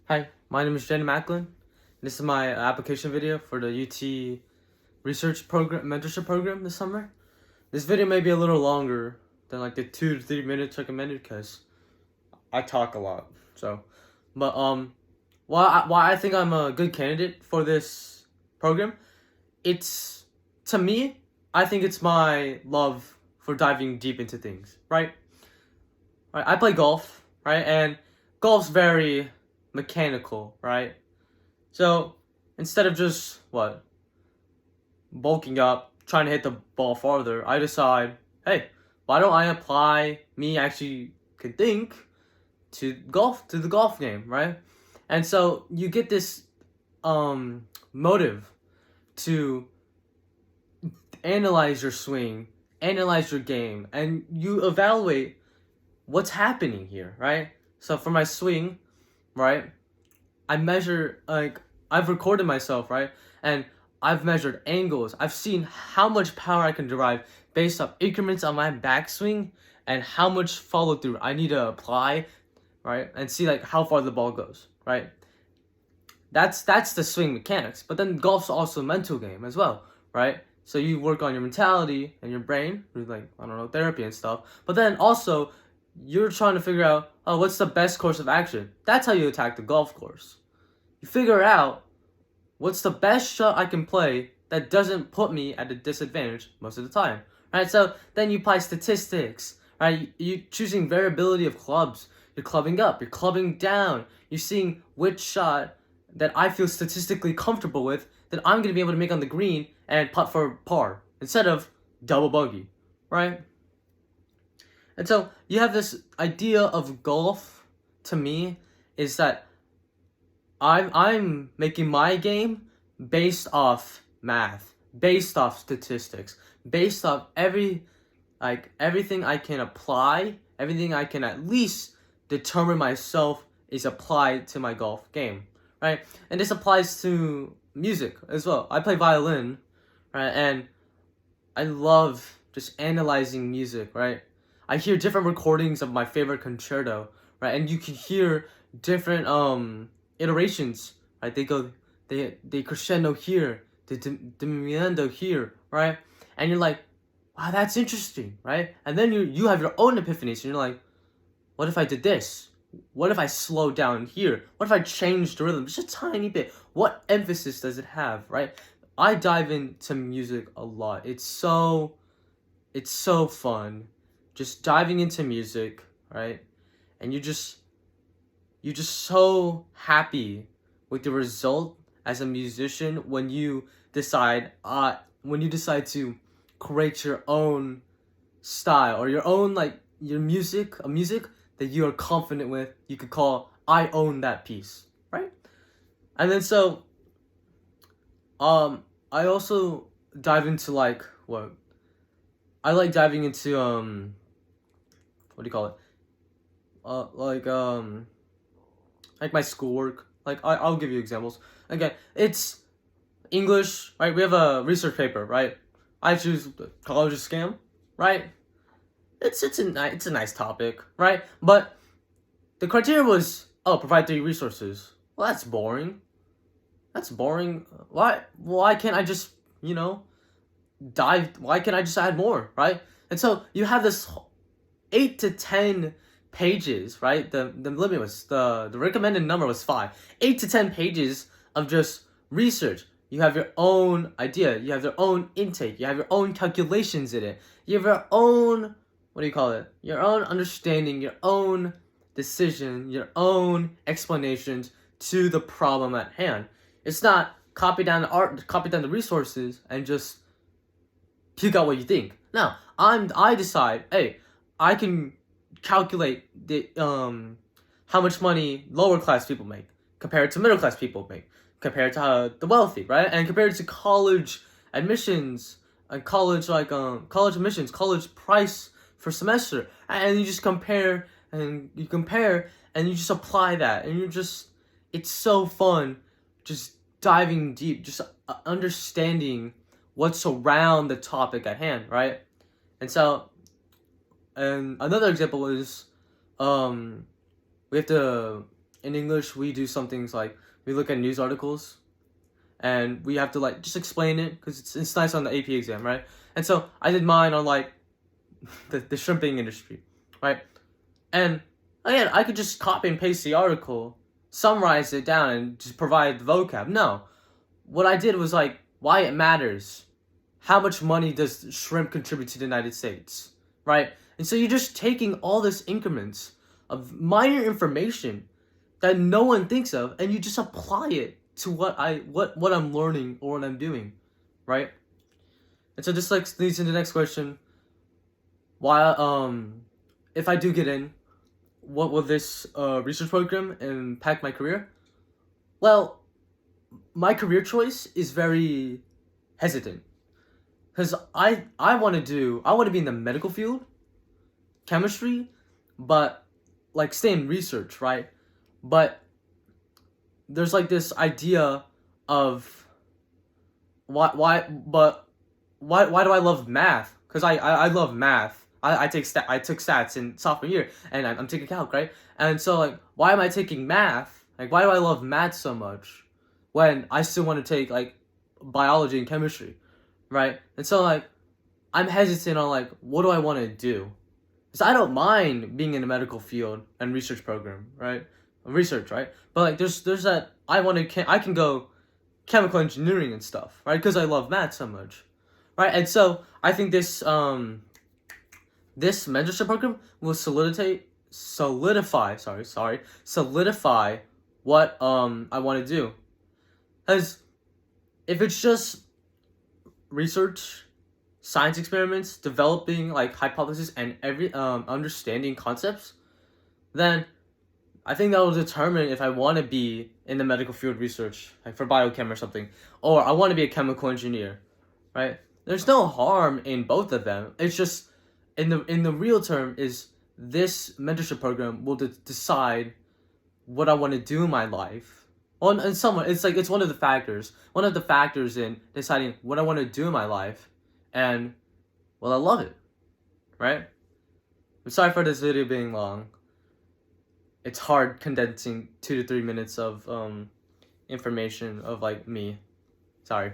Hi, my name is Jadon Makilan. This is my application video for the UT research program, mentorship program this summer. This video may be a little longer than like the 2 to 3 minutes recommended because I talk a lot. But why I think I'm a good candidate for this program? It's to me, I think it's my love for diving deep into things, right? Right, I play golf, right, and golf's very mechanical, right? So instead of just bulking up, trying to hit the ball farther, I decide, hey, why don't I apply me actually can think to the golf game, right? And so you get this motive to analyze your swing, analyze your game, and you evaluate what's happening here, right? So for my swing, right, I measure, like, I've recorded myself, right? And I've measured angles. I've seen how much power I can derive based off increments on my backswing and how much follow through I need to apply, right? And see like how far the ball goes, right? That's the swing mechanics. But then golf's also a mental game as well, right? So you work on your mentality and your brain with like, I don't know, therapy and stuff. But then also you're trying to figure out, oh, what's the best course of action? That's how you attack the golf course. You figure out what's the best shot I can play that doesn't put me at a disadvantage most of the time, right? So then you apply statistics, right? You choosing variability of clubs. You're clubbing up, you're clubbing down. You're seeing which shot that I feel statistically comfortable with that I'm going to be able to make on the green and putt for par instead of double bogey, right? And so you have this idea of golf, to me, is that I'm making my game based off math, based off statistics, based off everything I can apply, everything I can at least determine myself is applied to my golf game, right? And this applies to music as well. I play violin, right? And I love just analyzing music, right? I hear different recordings of my favorite concerto, right? And you can hear different iterations, right? They crescendo here, they diminuendo here, right? And you're like, wow, that's interesting, right? And then you have your own epiphanies, and you're like, what if I did this? What if I slowed down here? What if I changed the rhythm just a tiny bit? What emphasis does it have, right? I dive into music a lot. It's so fun, just diving into music, right? And you're just so happy with the result as a musician when you decide to create your own style or your own your music, a music that you are confident with. You could call I own that piece, right? And then so I also dive into I like diving into what do you call it? Like my schoolwork. Like I'll give you examples. Again, it's English, right? We have a research paper, right? I choose college is scam, right? It's a nice topic, right? But the criteria was, oh, provide 3 resources. Well, that's boring. That's boring. Why can't I just, why can't I just add more, right? And so you have this 8 to 10 pages, right? The limit was the recommended number was 5. 8 to 10 pages of just research. You have your own idea, you have your own intake, you have your own calculations in it. You have your own, your own understanding, your own decision, your own explanations to the problem at hand. It's not copy down the resources and just pick out what you think. No, I decide, hey, I can calculate the how much money lower class people make compared to middle class people make, compared to the wealthy, right? And compared to college admissions and college admissions, college price for semester, and you just compare and you just apply that, and it's so fun just diving deep, just understanding what's around the topic at hand, right? And so, and another example is, we have to in English we do some things like we look at news articles, and we have to like just explain it because it's nice on the AP exam, right? And so I did mine on like the shrimping industry, right? And again, I could just copy and paste the article, summarize it down, and just provide the vocab. No, what I did was like why it matters. How much money does shrimp contribute to the United States, right? And so you're just taking all this increments of minor information that no one thinks of, and you just apply it to what I'm learning or what I'm doing, right? And so this like leads into the next question. Why if I do get in, what will this research program impact my career? Well, my career choice is very hesitant because I want to be in the medical field, chemistry, but like stay in research, right? But there's like this idea of why do I love math? Because I love math. I took stats in sophomore year, and I'm taking calc, right? And so like why am I taking math? Like why do I love math so much when I still want to take like biology and chemistry, right? And so like I'm hesitant on like what do I want to do? Because I don't mind being in the medical field and research program, right? Research, right? But like there's that I can go chemical engineering and stuff, right? Because I love math so much, right? And so I think this this mentorship program will solidify what I want to do. Because if it's just research, science experiments, developing like hypotheses and every understanding concepts, then I think that will determine if I want to be in the medical field research, like for biochem or something, or I want to be a chemical engineer, right? There's no harm in both of them. It's just in the real term is this mentorship program will decide what I want to do in my life. On and someone it's one of the factors in deciding what I want to do in my life, and well I love it, right? I'm sorry for this video being long. It's hard condensing 2 to 3 minutes of information of like me. Sorry.